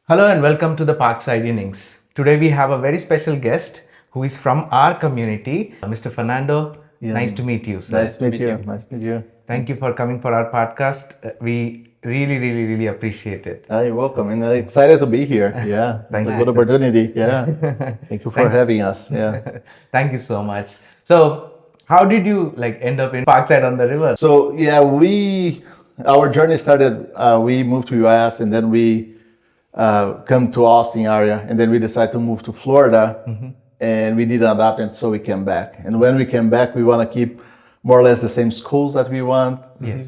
Hello and welcome to the Parkside Innings. Today we have a very special guest who is from our community, Mr. Fernando. Yeah. Nice to meet you, sir. Nice to meet you. Nice to meet you. Thank you for coming for our podcast. We really appreciate it. You're welcome, and excited to be here. Yeah, Thank it's a you, good sir. opportunity. Yeah, thank you for having us. Yeah. Thank you so much. So, how did you end up in Parkside on the river? So yeah, our journey started. We moved to US, and then we come to Austin area, and then we decided to move to Florida, and we didn't adapt, and so we came back. And when we came back, we want to keep more or less the same schools that we want. Yes.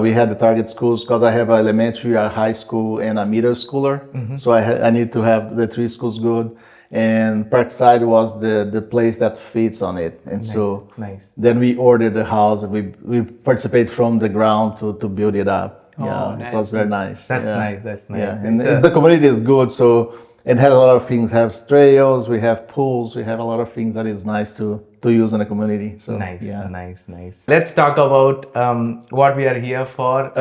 We had the target schools because I have an elementary, a high school, and a middle schooler. So I need to have the three schools good. And Parkside was the place that fits on it. And so Nice. then we ordered the house, and we participate from the ground to build it up. Yeah, nice. it was very nice. That's Yeah. nice. That's nice. Yeah, and the community is good. So it has a lot of things. Have trails, we have pools, we have a lot of things that is nice to use in the community. So Nice, yeah. nice. Let's talk about what we are here for.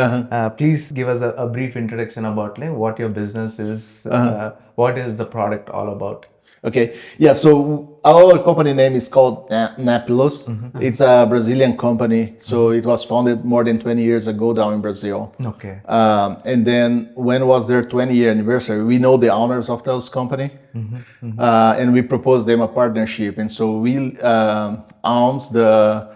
Please give us a brief introduction about what your business is. What is the product all about? Okay. Yeah. So our company name is called Napillus. It's a Brazilian company. So it was founded more than 20 years ago down in Brazil. Okay. And then when was their 20-year anniversary, we know the owners of those company, and we proposed them a partnership. And so we owns the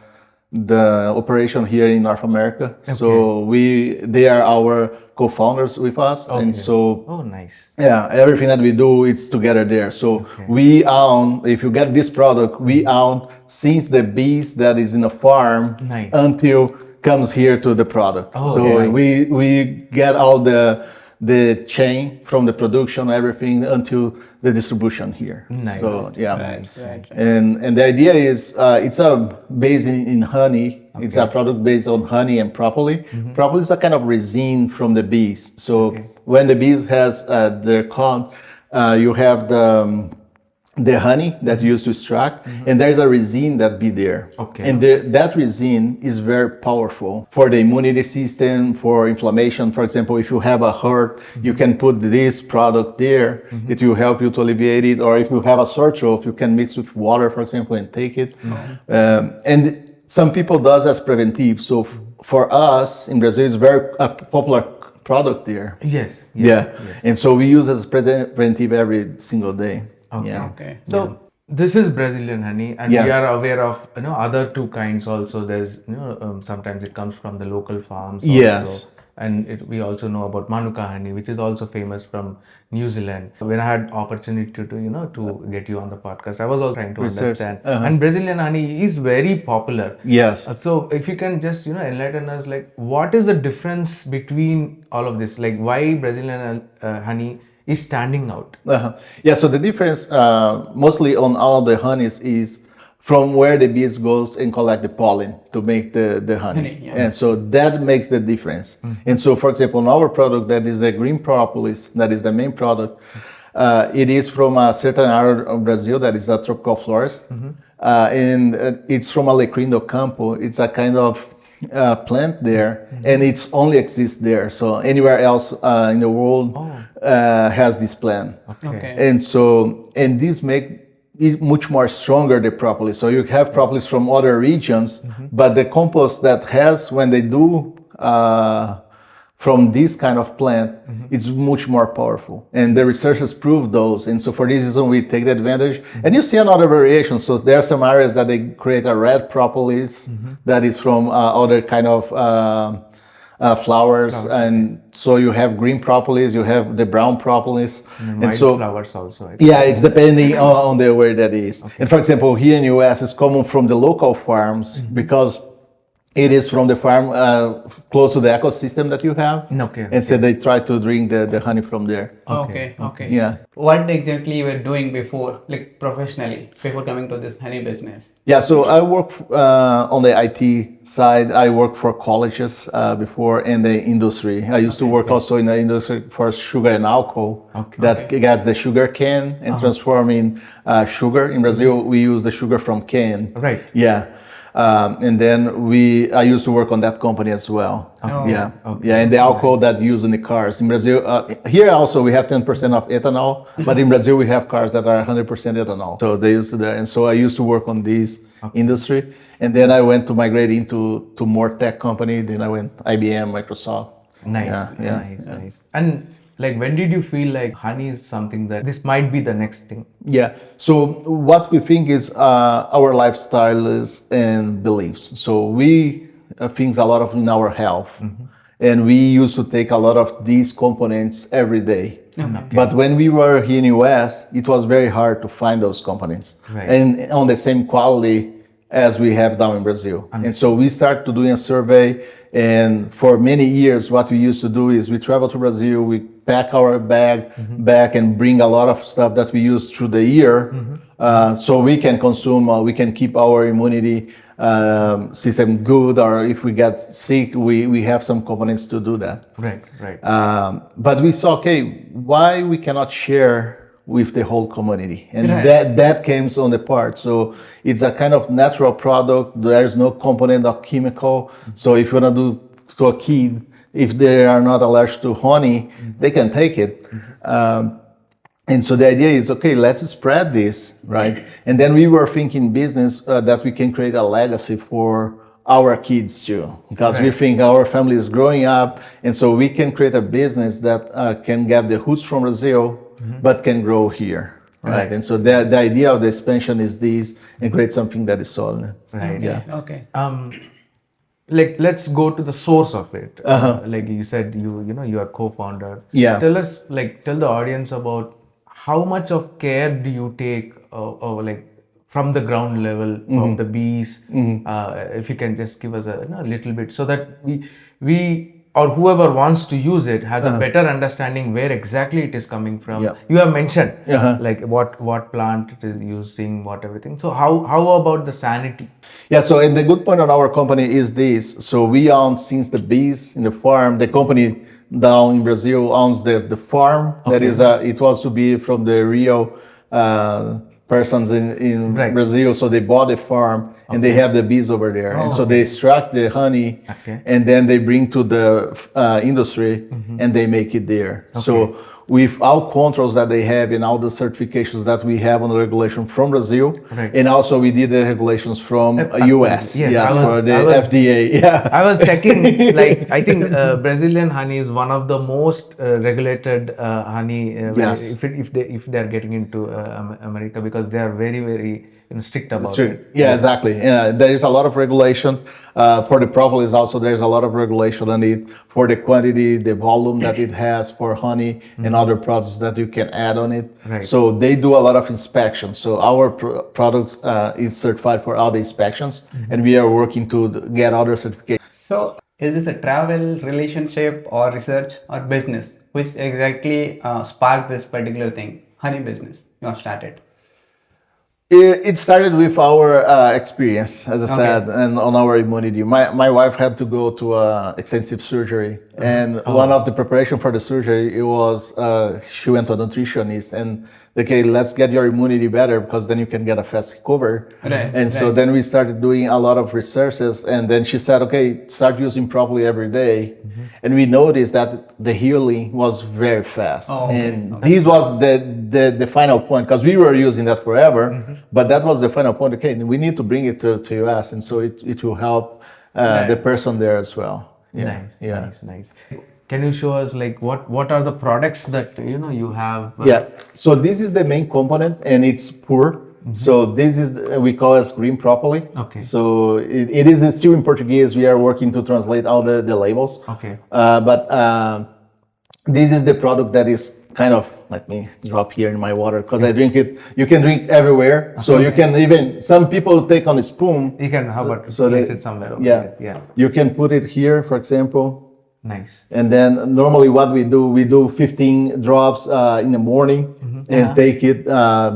operation here in North America. So they are our co-founders with us, and so Oh, nice. yeah, everything that we do, it's together there. So we own, if you get this product, we own since the bees that is in the farm Nice. until comes here to the product. Oh, so okay. we get all the chain from the production, everything until the distribution here. Nice. So yeah. Right. And the idea is it's based in honey. It's a product based on honey and propolis. Propolis is a kind of resin from the bees. So when the bees has their comb, you have the honey that you use to extract, and there's a resin that be there. Okay. And that resin is very powerful for the immunity system, for inflammation. For example, if you have a hurt, you can put this product there. It will help you to alleviate it. Or if you have a sore throat, you can mix with water, for example, and take it. And some people does as preventive. So for us in Brazil, it's very popular product there. Yes. Yeah. And so we use as preventive every single day. Okay. Yeah. Okay. So this is Brazilian honey, and Yeah. we are aware of other two kinds also. There's sometimes it comes from the local farms. Also. Yes. And we also know about Manuka honey, which is also famous from New Zealand. When I had opportunity to get you on the podcast, I was also trying to Research. understand. And Brazilian honey is very popular. Yes. So if you can just enlighten us, what is the difference between all of this? Why Brazilian honey is standing out? Yeah, so the difference mostly on all the honeys is from where the bees goes and collect the pollen to make the honey. Yeah. And so that makes the difference. And so, for example, in our product, that is the green propolis, that is the main product, it is from a certain area of Brazil that is a tropical forest. And it's from Alecrim do Campo. It's a kind of plant there, and it's only exists there. So anywhere else in the world has this plant. Okay. And this make it much more stronger, the propolis. So you have propolis from other regions, but the compost that has when they do from this kind of plant, it's much more powerful. And the researchers prove those. And so for this reason, we take the advantage. And you see another variation. So there are some areas that they create a red propolis that is from other kind of flowers. And so you have green propolis, you have the brown propolis. And so flowers also. I think. yeah, it's depending on the where that is. And for example, here in the US, it's common from the local farms because it is from the farm close to the ecosystem that you have. Okay. And so they try to drink the honey from there. Okay. Yeah. What exactly you were doing before, professionally, before coming to this honey business? Yeah, so I work on the IT side. I worked for colleges before in the industry. I used to work also in the industry for sugar and alcohol that gets the sugar cane and transforming sugar. In Brazil, we use the sugar from cane. Right. Yeah. And then I used to work on that company as well. Okay. Yeah, yeah, and the alcohol that used in the cars in Brazil. Here also we have 10% of ethanol, but in Brazil we have cars that are 100% ethanol. So they used to there, and so I used to work on this industry, and then I went to migrate into more tech company. Then I went IBM, Microsoft. Nice, Yeah, nice. And like, when did you feel like honey is something that this might be the next thing? Yeah. So what we think is our lifestyles and beliefs. So we think a lot of in our health, and we used to take a lot of these components every day. But when we were here in US, it was very hard to find those components and on the same quality as we have down in Brazil. And so we started doing a survey, and for many years what we used to do is we travel to Brazil, we pack our bag back and bring a lot of stuff that we use through the year, so we can consume, we can keep our immunity system good, or if we get sick, we have some components to do that. Right. But we saw, okay, why we cannot share with the whole community, and that came on the part. So it's a kind of natural product. There's no component of chemical. So if you want to do to a kid, if they are not allergic to honey, they can take it. And so the idea is, okay, let's spread this, right? And then we were thinking business that we can create a legacy for our kids too, because we think our family is growing up, and so we can create a business that can get the roots from Brazil, but can grow here, right? And so the idea of the expansion is this, and create something that is solid. Right. Yeah. Okay. Like, let's go to the source of it. Like you said, you are co-founder. Yeah. Tell the audience about how much of care do you take, or like from the ground level of the bees. If you can just give us a little bit, so that we or whoever wants to use it has a better understanding where exactly it is coming from. You have mentioned like what plant it is using, what everything. So how about the sanity? Yeah, so and the good point on our company is this. So we own, since the bees in the farm, the company down in Brazil owns the farm. That is, it was to be from the real persons in Brazil. So they bought a farm and they have the bees over there. And so they extract the honey and then they bring to the industry and they make it there. So with all controls that they have and all the certifications that we have on the regulation from Brazil, and also we did the regulations from US, for the FDA. Yeah, I was checking, like, I think Brazilian honey is one of the most regulated honey if they are getting into America, because they are very, very strict about it. Yeah, exactly. Yeah, there is a lot of regulation for the propolis. Also, there's a lot of regulation on it for the quantity, the volume that it has for honey and other products that you can add on it. So they do a lot of inspections. So our product is certified for all the inspections, and we are working to get other certifications. So is this a travel, relationship, or research, or business? Which exactly sparked this particular thing, honey business you have started? It started with our experience, as I said, and on our immunity. My wife had to go to extensive surgery, and one of the preparation for the surgery, it was she went to a nutritionist, and okay, let's get your immunity better, because then you can get a fast recovery. So then we started doing a lot of researches, and then she said, okay, start using properly every day. And we noticed that the healing was very fast. This was the final point, because we were using that forever, but that was the final point. Okay, we need to bring it to US, and so it will help the person there as well. Nice. Can you show us, like, what are the products that you have? So this is the main component, and it's pure. So this is, we call it green propolis. So it is still in Portuguese. We are working to translate all the labels. But this is the product that is kind of, let me drop here in my water, because I drink it. You can drink everywhere. So you can even, some people take on a spoon. You can, how about place it somewhere? You can put it here, for example. Nice. And then normally what we do 15 drops in the morning and take it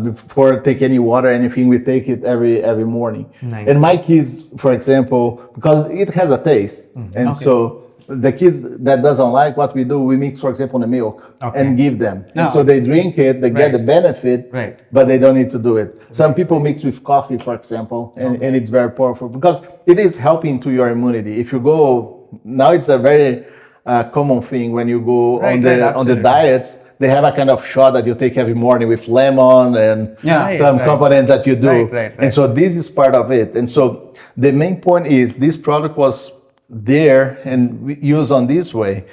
before take any water, anything. We take it every morning. And my kids, for example, because it has a taste, and so the kids that doesn't like what we do, we mix, for example, the milk and give them. And so they drink it, they get the benefit, but they don't need to do it. Some people mix with coffee, for example, and it's very powerful because it is helping to your immunity. If you go, now it's a very common thing when you go on the diets, they have a kind of shot that you take every morning with lemon and some components that you do. And so this is part of it. And so the main point is this product was there and used on this way.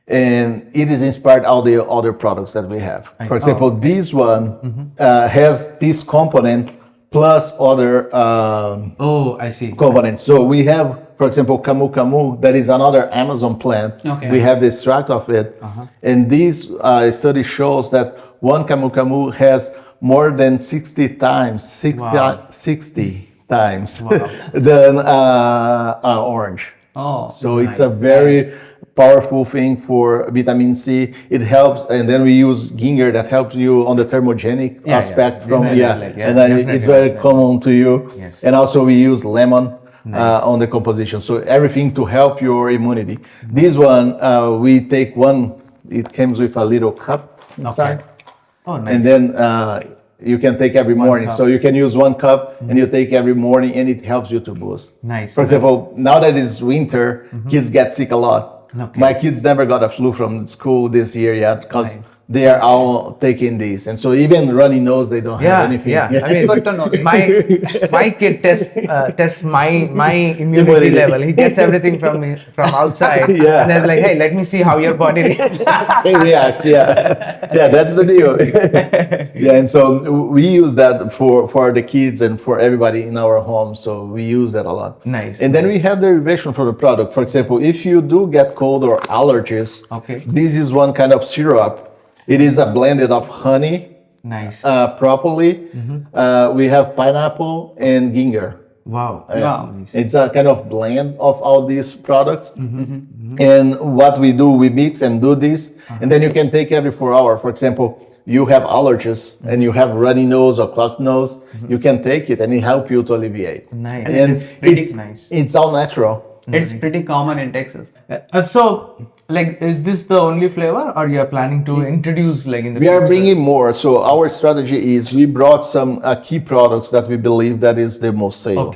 And it is inspired all the other products that we have. For example, this one has this component plus other I see. components. So we have, for example, camu camu, that is another Amazon plant. We have the extract of it. And this study shows that one camu camu has more than 60 times than orange. So it's a very powerful thing for vitamin C. It helps, and then we use ginger that helps you on the thermogenic aspect it's very common to you. And also we use lemon on the composition. So everything to help your immunity. This one, we take one, it comes with a little cup inside. And then you can take every morning. So you can use 1 cup and you take every morning and it helps you to boost. For example, now that it's winter, kids get sick a lot. My kids never got a flu from school this year yet because they are all taking this. And so even runny nose, they don't have anything. I mean, good to know. My kid tests my immunity level. He gets everything from outside. And then like, hey, let me see how your body reacts. Yeah, that's the deal. And so we use that for the kids and for everybody in our home. So we use that a lot. And then we have the derivation for the product. For example, if you do get cold or allergies, this is one kind of syrup. It is a blended of honey, propolis. We have pineapple and ginger. It's a kind of blend of all these products. And what we do, we mix and do this, and then you can take every 4 hours. For example, you have allergies and you have runny nose or clogged nose, you can take it and it helps you to alleviate. And it's all natural. It's pretty common in Texas. So, like, is this the only flavor, or you are planning to introduce like in the future? We are bringing more. So our strategy is we brought some key products that we believe that is the most sale.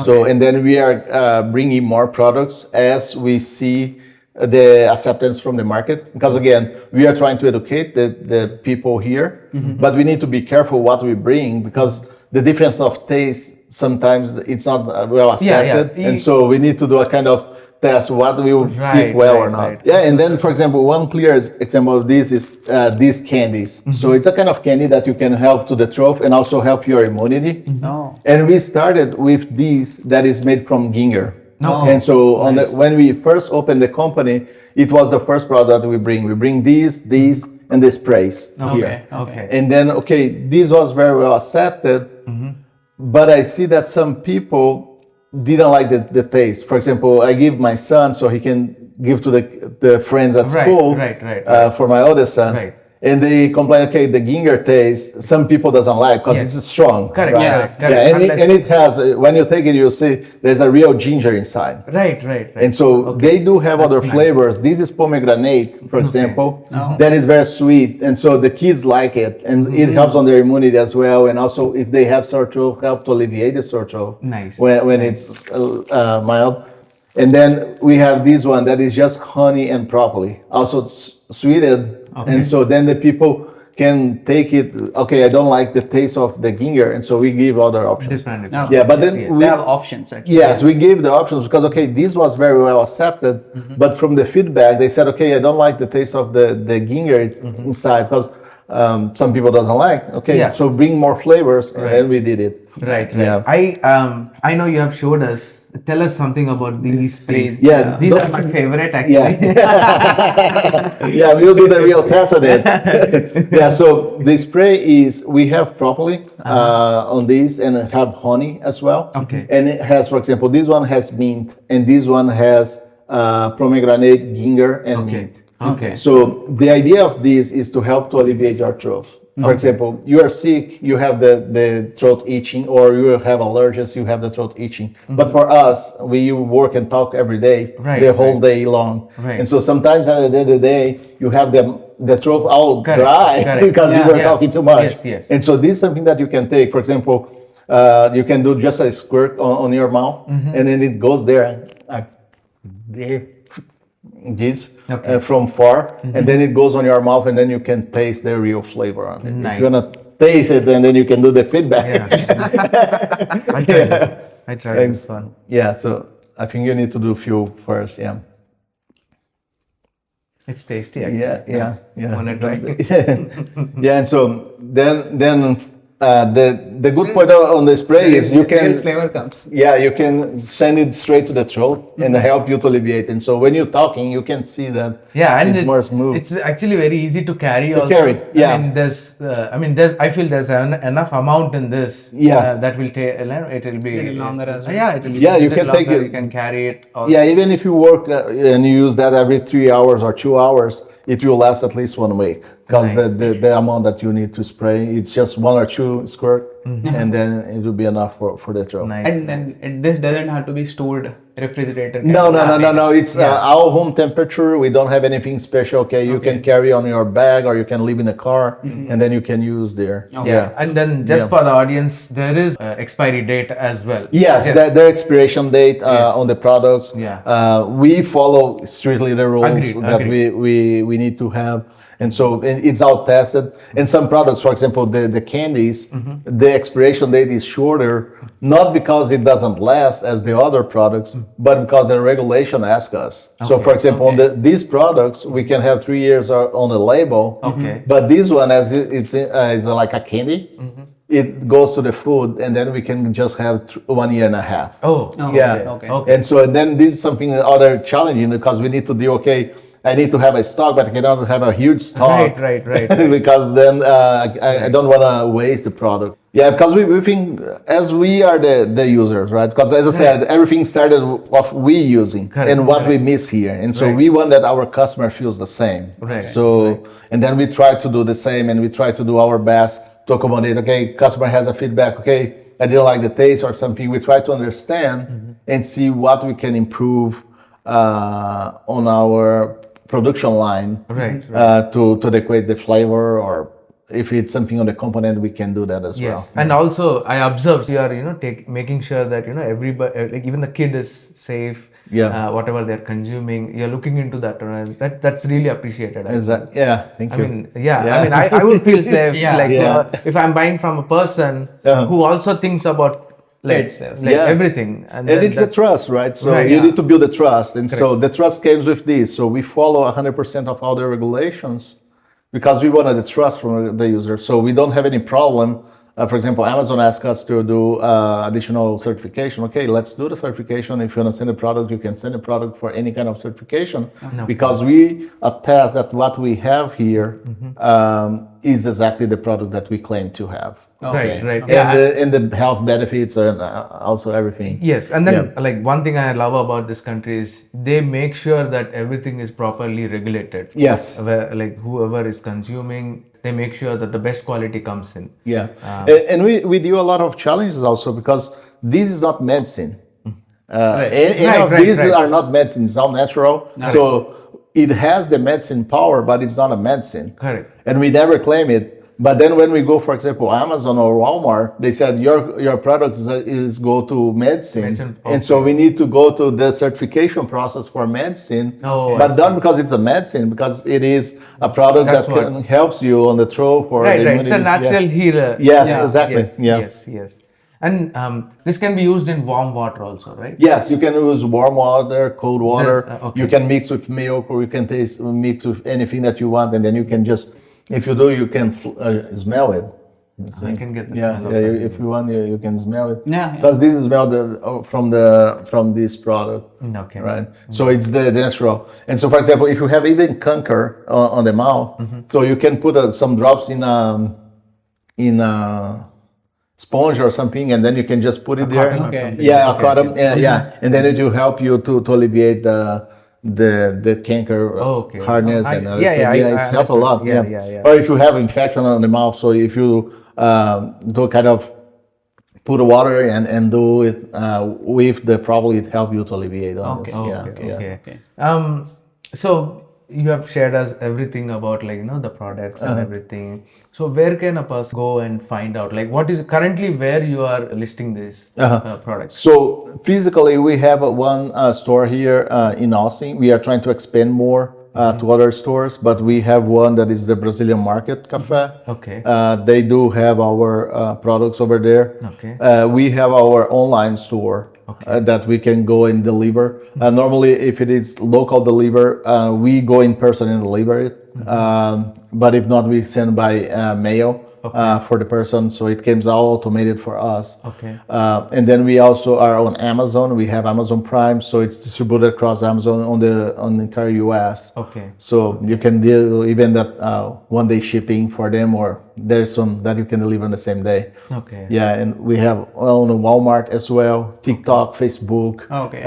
So and then we are bringing more products as we see the acceptance from the market. Because again, we are trying to educate the people here, but we need to be careful what we bring because the difference of taste sometimes it's not well accepted, and so we need to do a kind of test what will keep well or not. And then, for example, one clear example of this is these candies. So it's a kind of candy that you can help to the throat and also help your immunity. And we started with this that is made from ginger. And so when we first opened the company, it was the first product that we bring. We bring these, and the sprays here. And then, this was very well accepted, but I see that some people didn't like the taste. For example, I give my son so he can give to the friends at school for my other son. And they complain, the ginger taste, some people doesn't like because it's strong. And it has, when you take it, you'll see there's a real ginger inside. And so they do have other flavors. This is pomegranate, for example, that is very sweet. And so the kids like it. And it helps on their immunity as well. And also if they have sore throat, help to alleviate the sore throat when it's mild. And then we have this one that is just honey and propolis. Also it's sweetened. And so then the people can take it, I don't like the taste of the ginger, and so we give other options. But then we have options actually. Yes, we give the options because, this was very well accepted, but from the feedback, they said, I don't like the taste of the ginger inside because some people doesn't like. So bring more flavors, and then we did it. I know you have showed us. Tell us something about these things. These are my favorite actually. We'll do the real test on it. So the spray is, we have propolis on this and have honey as well. And it has, for example, this one has mint and this one has pomegranate, ginger, and mint. So the idea of this is to help to alleviate your throat. For example, you are sick, you have the throat itching, or you have allergies, you have the throat itching. But for us, we work and talk every day, Right, the whole day long. Right. And so sometimes at the end of the day, you have the throat all Correct, dry correct. because you were talking too much. Yes, yes. And so this is something that you can take. For example, you can do just a squirt on your mouth, and then it goes there, there, this Okay. from far, and then it goes on your mouth, and then you can taste the real flavor on it. Nice. If you're gonna taste it, and then you can do the feedback. I tried it. I tried this one. Yeah, so I think you need to do a few first. Yeah. It's tasty. Actually. Yeah. Wanna try? Yeah, and so then the good point on the spray is you Real can flavor comes. you can send it straight to the throat and help you to alleviate. And so when you're talking, you can see that Yeah, and it's more smooth. It's actually very easy to carry. Also, carry, yeah. I mean, I feel there's enough amount in this. Yes. That will take. It will be Little longer as well. Yeah, it will be. Yeah, you little can take longer, it- You can carry it. Also. Yeah, even if you work and you use that every 3 hours or 2 hours, it will last at least 1 week because Nice. the amount that you need to spray, it's just 1 or 2 squirt, and then it will be enough for the throat. Nice. And then this doesn't have to be stored refrigerator. No. It's our home temperature. We don't have anything special. Okay, you can carry on your bag or you can leave in a car, and then you can use there. Yeah, and then just for the audience, there is expiry date as well. Yes, the expiration date on the products. Yeah. We follow strictly the rules Agreed, that we need to have. And so it's out tested. And some products, for example, the candies, the expiration date is shorter, not because it doesn't last as the other products, but because the regulation asks us. So, for example, on these products, we can have 3 years on the label. Okay. But this one, as it's like a candy, it goes to the food, and then we can just have 1 year and a half. Oh. Yeah. Okay. And so then this is something other challenging because we need to do, okay, I need to have a stock, but I cannot have a huge stock. Right. Because then I don't want to waste the product. Yeah, because we think as we are the users, right? Because as I said, everything started of we using Correct. and what we miss here. And so we want that our customer feels the same. Right. So, and then we try to do the same and we try to do our best to accommodate, okay, customer has a feedback, okay, I didn't like the taste or something. We try to understand and see what we can improve on our production line Right. to adequate the flavor, or if it's something on the component, we can do that as well. Yes, and also I observed you are making sure that everybody, like even the kid is safe. Yeah. Whatever they're consuming, you're looking into that. That's really appreciated. Is that, thank I you. mean, I would feel safe. Yeah. If I'm buying from a person who also thinks about Kids, everything, and it's a trust, right? So Right, you need to build a trust, and so the trust comes with this. So we follow 100% of all the regulations because we wanted the trust from the user. So we don't have any problem. For example, Amazon asked us to do additional certification. Okay, let's do the certification. If you want to send a product, you can send a product for any kind of certification because we attest that what we have here is exactly the product that we claim to have. Right. And the health benefits and also everything. Yes, and then like one thing I love about this country is they make sure that everything is properly regulated. Yes. Where, like whoever is consuming, they make sure that the best quality comes in. Yeah, and we do a lot of challenges also because this is not medicine. These are not medicine; it's all natural. So it has the medicine power, but it's not a medicine. Correct. And we never claim it. But then when we go, for example, Amazon or Walmart, they said your product is go to medicine. And so we need to go to the certification process for medicine. But not because it's a medicine, because it is a product that helps you on the throat for the immunity. It's a natural healer. Yes, exactly. Yes. And this can be used in warm water also, right? Yes, you can use warm water, cold water. Okay. You can mix with milk, or you can mix with anything that you want, and then you can just, if you do, you can smell it. I can get the smell of it. If you want, you can smell it. Yeah. Because this is smelled from this product. Okay. Right. So it's the natural. And so, for example, if you have even canker on the mouth, so you can put some drops in a sponge or something, and then you can just put it there. Okay. Yeah, a cotton. And then it will help you to alleviate the the canker Okay. hardness and other yeah, stuff. I It's helped a understand. lot. Yeah, Yeah. yeah, yeah. Or if you have infection on the mouth, so if you do kind of put water and do it with the probably it help you to alleviate on this. Okay, Yeah, Okay, yeah. okay. So you have shared us everything about the products and everything. So where can a person go and find out what is currently where you are listing these products? So physically, we have one store here in Austin. We are trying to expand more to other stores, but we have one that is the Brazilian Market Cafe. Okay. They do have our products over there. Okay. We have our online store that we can go and deliver. Normally, if it is local deliver, we go in person and deliver it. But if not, we send by mail for the person, so it comes all automated for us. Okay. And then we also are on Amazon. We have Amazon Prime, so it's distributed across Amazon on the entire U.S. Okay. So you can do even that one day shipping for them, or there's some that you can deliver on the same day. Okay. Yeah, and we have on Walmart as well, TikTok, Facebook, Okay.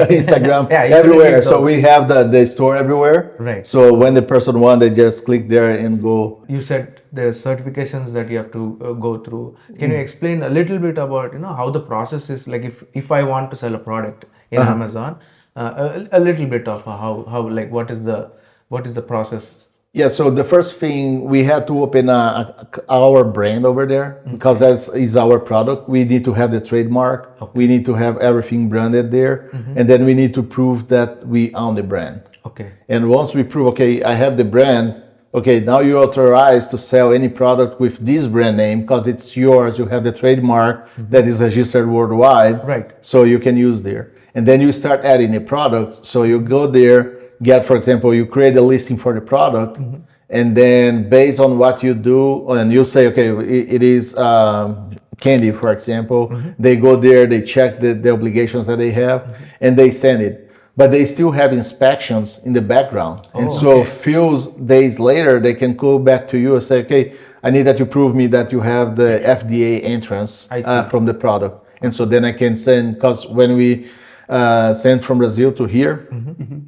Instagram, Yeah, usually everywhere. those. So we have the store everywhere. Right. So when the person wants, they just click there and go. You said there's certifications that you have to go through. Can you explain a little bit about how the process is? Like if I want to sell a product in Amazon, a little bit of how what is the process? Yeah, so the first thing we had to open our brand over there because that is our product. We need to have the trademark. Okay. We need to have everything branded there, and then we need to prove that we own the brand. Okay. And once we prove, okay, I have the brand. Okay, now you're authorized to sell any product with this brand name because it's yours. You have the trademark that is registered worldwide. Right. So you can use there. And then you start adding a product. So you go there, get, for example, you create a listing for the product. And then based on what you do, and you say, okay, it is candy, for example. They go there, they check the obligations that they have, and they send it. But they still have inspections in the background. And so a few days later, they can go back to you and say, okay, I need that you prove me that you have the FDA entrance from the product. And so then I can send, because when we send from Brazil to here,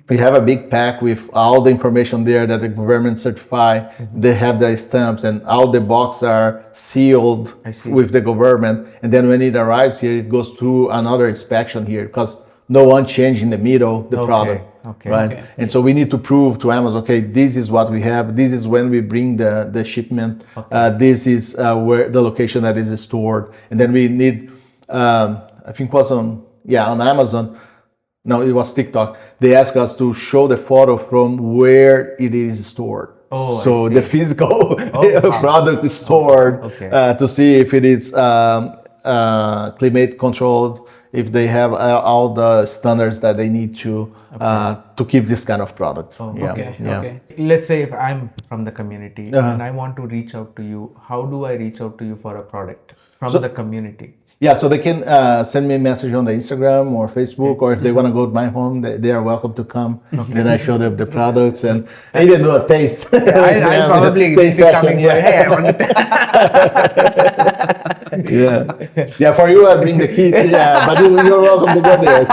we have a big pack with all the information there that the government certify. They have the stamps and all the boxes are sealed with the government. And then when it arrives here, it goes through another inspection here because no one changed in the middle the product, right? Okay. And so we need to prove to Amazon, okay, this is what we have. This is when we bring the shipment. This is where the location that is stored. And then we need, I think it was on Amazon. No, it was TikTok. They asked us to show the photo from where it is stored. So the physical product is stored to see if it is climate controlled, if they have all the standards that they need to keep this kind of product. Okay. Let's say if I'm from the community and I want to reach out to you, how do I reach out to you for a product from the community? Yeah, so they can send me a message on the Instagram or Facebook, or if they want to go to my home, they are welcome to come. Then I show them the products and I even do a taste. I'll probably be coming for, hey, I want to yeah. For you, I bring the kit. Yeah, but you're welcome to go there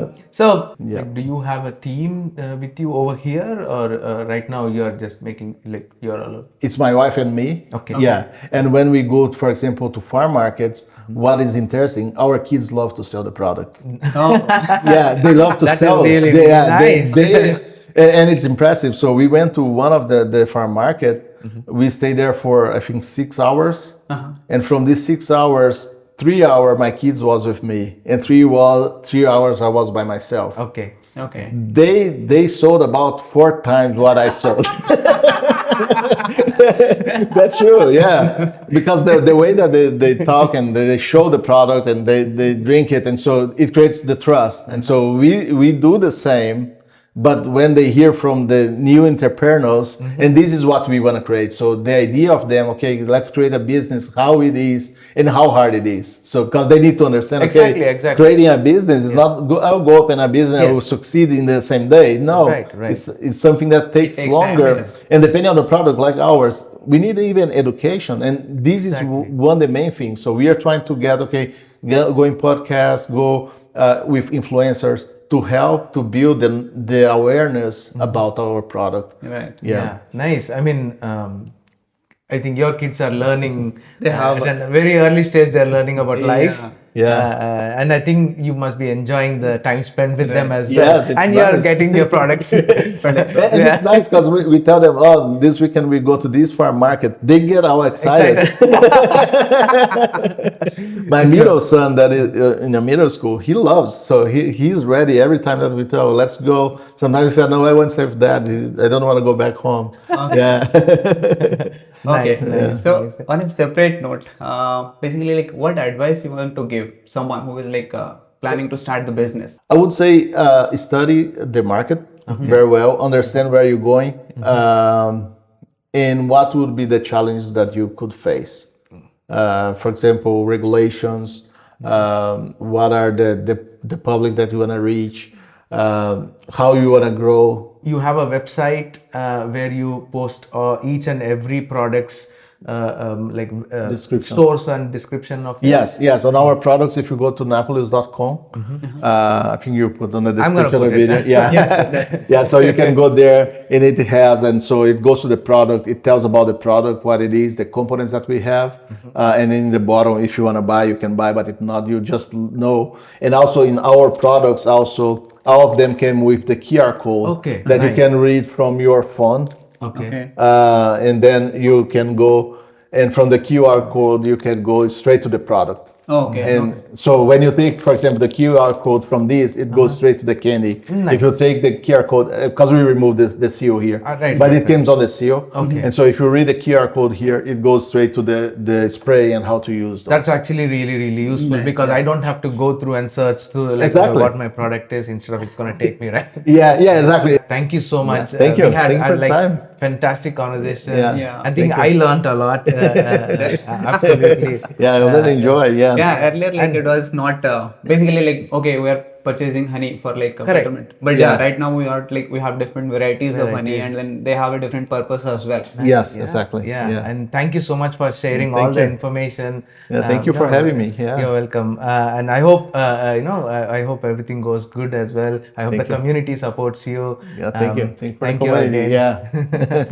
too. So, do you have a team with you over here, or right now you are just making you're alone? It's my wife and me. Okay. Yeah, and when we go, for example, to farm markets, what is interesting, our kids love to sell the product. Yeah, they love to sell. Really nice. And it's impressive. So we went to one of the farm market. We stayed there for I think 6 hours, and from these 6 hours, 3 hours my kids was with me, and 3 hours I was by myself. Okay. They sold about 4 times what I sold. That's true, yeah. Because the way that they talk and they show the product and they drink it, and so it creates the trust. And so we do the same. But when they hear from the new entrepreneurs, and this is what we want to create. So the idea of them, okay, let's create a business, how it is and how hard it is. So because they need to understand, Exactly. creating a business is not, I'll go open a business and will succeed in the same day. No, Right. It's something that takes longer. Yes. And depending on the product like ours, we need even education. And this is one of the main things. So we are trying to get, okay, go in podcasts, go with influencers to help to build the awareness about our product. Right. Yeah. Nice. I mean, I think your kids are learning They have at a very early stage. They're learning about life. Yeah. And I think you must be enjoying the time spent with them as well. Yes, it's and you're nice. getting their products. And it's nice because we tell them, oh, this weekend we go to this farm market. They get all excited. My middle son that is in a middle school, he loves, so he's ready every time that we tell, let's go. Sometimes he said, no, I won't stay with dad. I don't want to go back home. Okay. Yeah. Okay. Nice. So on a separate note, basically, like, what advice you want to give someone who is like planning to start the business? I would say study the market very well, understand where you're going, and what would be the challenges that you could face. For example, regulations, what are the public that you want to reach, how you want to grow. You have a website where you post each and every product's Description. stores and description of Yes. On our products, if you go to napillus.com, I think you put on the I'm gonna description of put the it. video. Yeah. So you can go there, and it has, and so it goes to the product. It tells about the product, what it is, the components that we have, and in the bottom, if you want to buy, you can buy. But if not, you just know. And also in our products, also all of them came with the QR code that you can read from your phone. Okay. And then you can go, and from the QR code, you can go straight to the product. Okay. And so when you take, for example, the QR code from this, it goes straight to the candy. Nice. If you take the QR code, because we removed the seal here, but it comes on the seal. Okay. And so if you read the QR code here, it goes straight to the spray and how to use those. That's actually really, really useful because I don't have to go through and search through what my product is. Instead of it's going to take me, right? Yeah, exactly. Thank you so much. Thank you. We had Thank you for the time. fantastic conversation. Yeah. I think I learned a lot. Absolutely. Yeah, I really enjoy. Yeah. Yeah, earlier like it was not basically like, okay, we are purchasing honey for like a betterment, but right now we are like, we have different varieties of honey, and then they have a different purpose as well. Yes, exactly. Yeah, and thank you so much for sharing all the information. Yeah, thank you for having me. Yeah, you're welcome. And I hope I hope everything goes good as well. I hope the community supports you. Yeah, thank you. Thank you for the thank you community. again. Yeah.